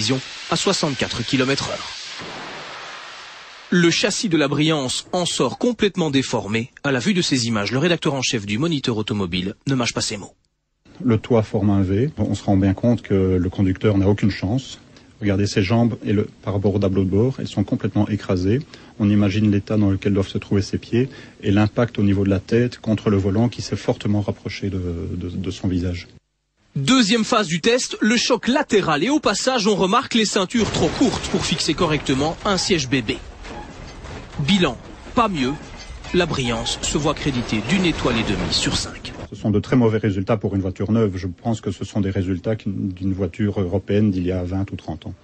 collision à 64 km/h. Le châssis de la Briance en sort complètement déformé. À la vue de ces images, le rédacteur en chef du Moniteur automobile ne mâche pas ses mots. Le toit forme un V. On se rend bien compte que le conducteur n'a aucune chance. Regardez ses jambes et par rapport au tableau de bord, elles sont complètement écrasées. On imagine l'état dans lequel doivent se trouver ses pieds et l'impact au niveau de la tête contre le volant qui s'est fortement rapproché de son visage. Deuxième phase du test, le choc latéral et au passage on remarque les ceintures trop courtes pour fixer correctement un siège bébé. Bilan, pas mieux, la Briance se voit créditée d'1,5 étoile sur 5. Ce sont de très mauvais résultats pour une voiture neuve. Je pense que ce sont des résultats d'une voiture européenne d'il y a 20 ou 30 ans.